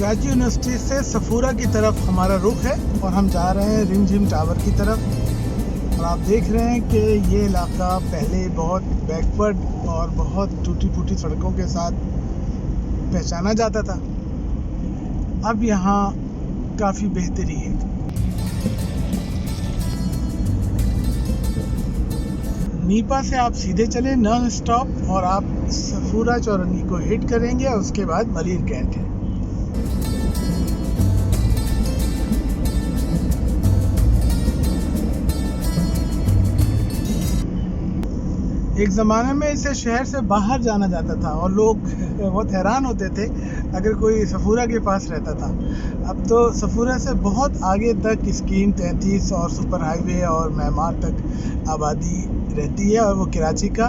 Karachi university से सफूरा की तरफ हमारा रुख है और हम जा रहे हैं रिमझिम टावर की तरफ। और आप देख रहे हैं कि ये इलाका पहले बहुत बैकवर्ड और बहुत टूटी फूटी सड़कों के साथ पहचाना जाता था, अब यहाँ काफ़ी बेहतरी है। नीपा से आप सीधे चले नॉन स्टॉप और आप सफूरा चौरंगी को हिट करेंगे और उसके बाद मलिर कैंट है। एक ज़माने में इसे शहर से बाहर जाना जाता था और लोग बहुत हैरान होते थे अगर कोई सफूरा के पास रहता था। अब तो सफूरा से बहुत आगे तक स्कीम 33 और सुपर हाईवे और मैमार तक आबादी रहती है और वो कराची का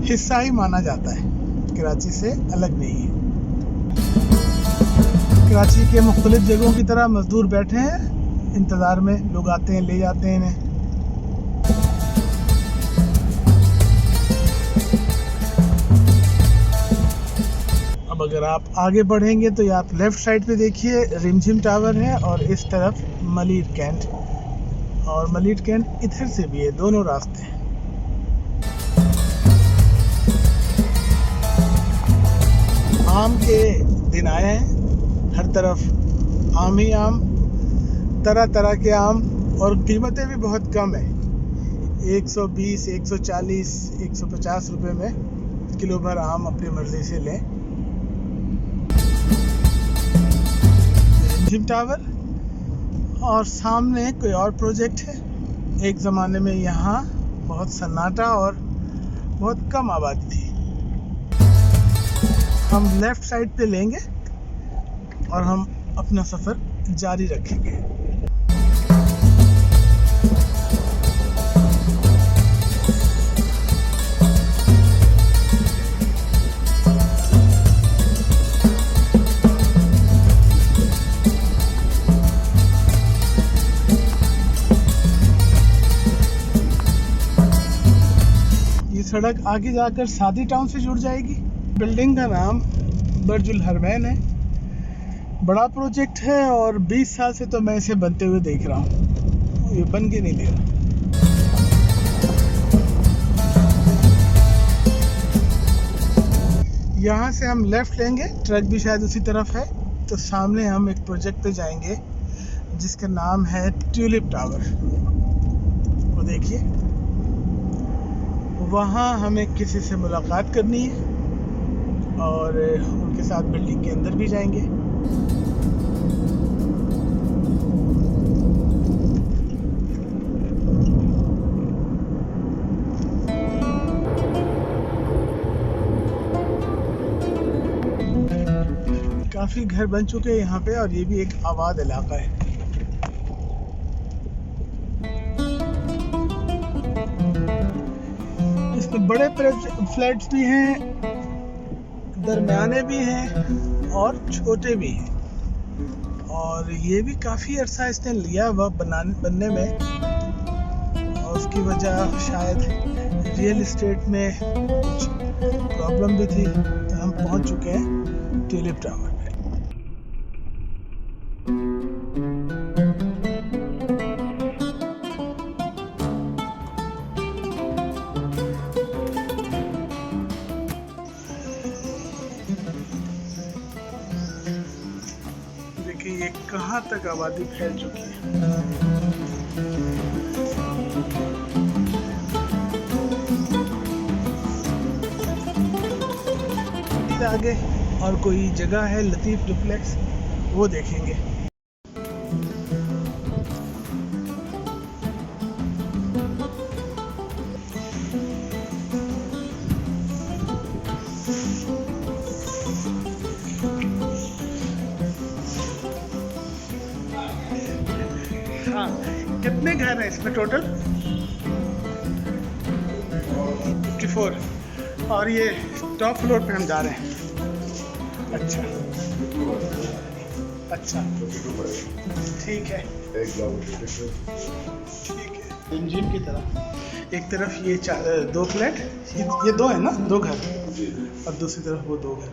हिस्सा ही माना जाता है, कराची से अलग नहीं है। कराची के मुख्तलिफ जगहों की तरह मजदूर बैठे हैं इंतज़ार में, लोग आते हैं ले जाते हैं इन्हें। अब अगर आप आगे बढ़ेंगे तो ये आप लेफ़्ट साइड पे देखिए रिमझिम टावर है और इस तरफ मलिर कैंट, और मलिर कैंट इधर से भी है, दोनों रास्ते हैं। आम के दिन आए हैं, हर तरफ आम ही आम, तरह तरह के आम, और कीमतें भी बहुत कम है। 120, 140, 150 रुपए में किलो भर आम अपनी मर्जी से लें। रिमझिम टावर और सामने कोई और प्रोजेक्ट है। एक ज़माने में यहाँ बहुत सन्नाटा और बहुत कम आबादी थी। हम लेफ़्ट साइड पे लेंगे और हम अपना सफ़र जारी रखेंगे। ये सड़क आगे जाकर सादी टाउन से जुड़ जाएगी। बिल्डिंग का नाम बर्जुल हरमैन है। बड़ा प्रोजेक्ट है और 20 साल से तो मैं इसे बनते हुए देख रहा हूँ, ये बन के नहीं दे रहा। यहाँ से हम लेफ़्ट लेंगे, ट्रक भी शायद उसी तरफ है, तो सामने हम एक प्रोजेक्ट पे जाएंगे जिसका नाम है ट्यूलिप टावर। वो देखिए, वहाँ हमें किसी से मुलाकात करनी है और उनके साथ बिल्डिंग के अंदर भी जाएंगे। काफ़ी घर बन चुके हैं यहाँ पे और ये भी एक आबाद इलाका है। इसमें बड़े फ्लैट्स भी हैं, दरमियाने भी हैं और छोटे भी हैं, और ये भी काफ़ी अरसा इसने लिया वह बनने में, और उसकी वजह शायद रियल इस्टेट में कुछ प्रॉब्लम भी थी। तो हम पहुंच चुके हैं ट्यूलिप टावर पे। ये कहाँ तक आबादी फैल चुकी है। आगे और कोई जगह है लतीफ डुप्लेक्स, वो देखेंगे। हाँ, कितने घर हैं इसमें टोटल? 54। और ये टॉप फ्लोर पे हम जा रहे हैं। अच्छा अच्छा, ठीक है ठीक है। इंजन की तरफ एक तरफ ये 2 फ्लैट, ये 2 है ना, 2 घर, और दूसरी तरफ वो 2 घर।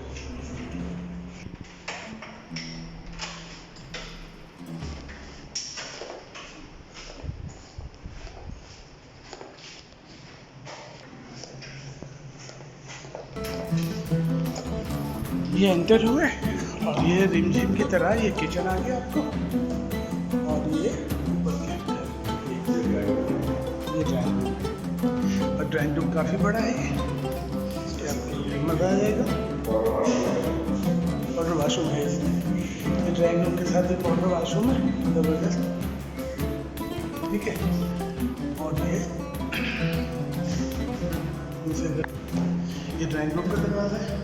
ये एंटर हुए और ये रिमझिम की तरह ये किचन आ गया आपको, और ये ऊपर के ये ड्राइंग रूम, और ड्राइंग रूम काफ़ी बड़ा है ये आपको मज़ा आ जाएगा। और वाशरूम है इसमें, ये ड्राइंग रूम के साथ एक और वाशरूम है ज़बरदस्त, ठीक है। और ये ड्राइंग रूम का दरवाज़ा है।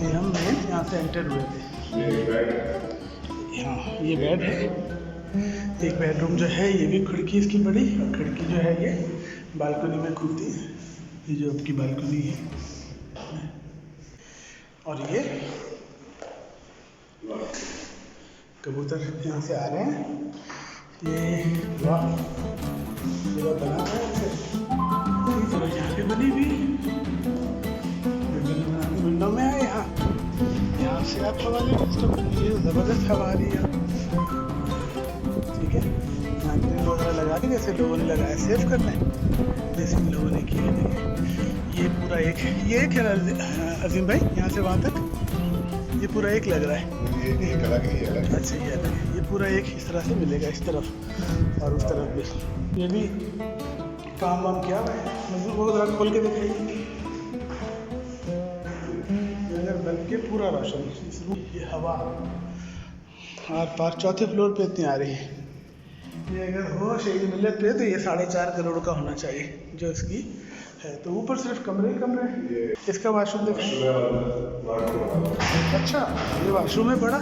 ये हम यहाँ से एंटर हुए थे। हाँ ये बेड है, एक बेडरूम जो है ये भी खिड़की इसकी बड़ी, और खिड़की जो है ये बालकनी में खुलती है, ये जो आपकी बालकनी है। और ये कबूतर यहाँ से आ रहे हैं, ये वाह पूरा बना है तो यहाँ पे बनी हुई विंडो में है। यहाँ से आप हवा ले सकते, ये ज़बरदस्त हवा आ रही है, ठीक है। यहाँ ग्रिल वगैरह लगा के जैसे लोगों ने लगाया सेव करना है, जैसे लोगों ने किया। देखिए ये पूरा एक है अजीम भाई, यहाँ से वहाँ तक ये पूरा एक लग रहा है। ये अलग है, ये अलग। अच्छा ये अलग है, ये पूरा एक इस तरह से मिलेगा, इस तरफ और उस तरफ भी। ये भी काम वाम किया है, मतलब वो ज़रा खोल के दिखाइए। बन के पूरा रोशन, ये हवा आर पार चौथे फ्लोर पे इतनी आ रही है। ये अगर हो शेरी मिलत पे तो ये 4.5 करोड़ का होना चाहिए जो इसकी है। तो ऊपर सिर्फ कमरे ही कमरे हैं। इसका वाशरूम देखिए, अच्छा ये वाशरूम है बड़ा,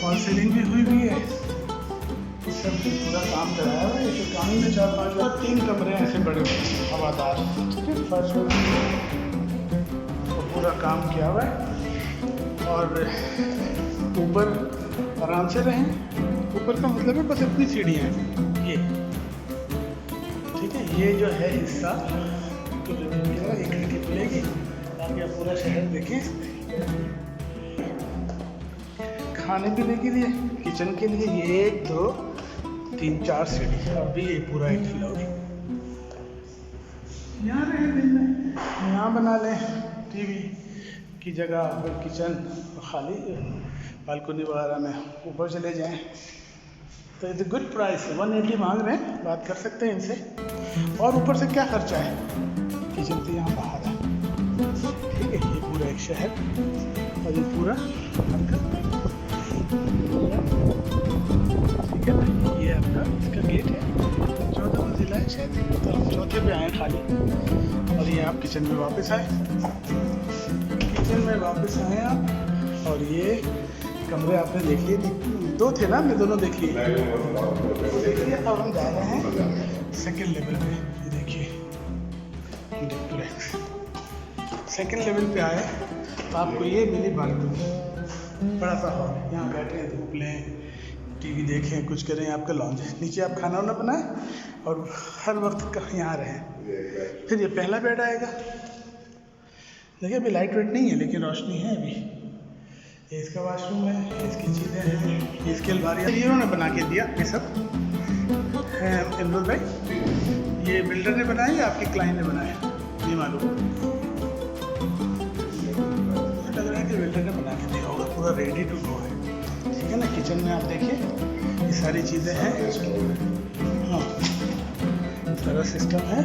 फॉल सीलिंग भी हुई है, सब पूरा काम कराया हुआ है। इसे काम में 4-5 बार 3 कमरे ऐसे बड़े हवादार, ठीक है। फर्स्ट तो पूरा काम किया हुआ है, और ऊपर आराम से रहें। ऊपर का मतलब है बस इतनी सीढ़ियाँ हैं ये, ठीक है। ये जो है हिस्सा तो एक खिड़की खुलेगी ताकि आप पूरा शहर देखें। खाने पीने के लिए, किचन के लिए ये 1 2 3 4 सीढ़ी, अभी ये पूरा एक फ्लोर। यहाँ रहे दिन में, यहाँ बना लें टीवी की जगह, फिर किचन खाली बालकनी वगैरह में ऊपर चले जाएं। तो इट्स गुड प्राइस है, 180 मांग रहे हैं, बात कर सकते हैं इनसे। और ऊपर से क्या खर्चा है, किचन तो यहाँ बाहर है, ठीक है। ये पूरा एक शहर और ये पूरा ठीक है ना। ये आपका इसका गेट है, 14 मंजिला है शायद, तो हम चौथे पे आए खाली। और ये आप किचन में वापस आए, किचन में वापस आए आप, और ये कमरे आपने देख लिए, 2 थे ना, मैं दोनों देख लिए। देखिए अब हम जा रहे हैं सेकंड लेवल पे। ये देखिए सेकंड लेवल पे आए तो आपको ये मिली बालकनी, बड़ा सा हॉल, यहाँ बैठे धूप लें, टीवी देखें, कुछ करें। आपका लॉन्च है, नीचे आप खाना वाना बनाएं और हर वक्त यहाँ रहें। फिर ये पहला बेड आएगा, देखिए अभी लाइट वेट नहीं है लेकिन रोशनी है अभी। ये इसका वाशरूम है, इसकी चीज़ें हैं, इसकी अलमारियाँ इन्होंने बना के दिया। ये सब है इमरुल भाई, ये बिल्डर ने बनाया या आपके क्लाइंट ने बनाया नहीं मालूम, लग रहा है कि बिल्डर ने बना के दिया होगा, पूरा रेडी टू गो है, ठीक है ना। किचन में आप देखिए ये सारी चीज़ें हैं, हाँ सारा सिस्टम है।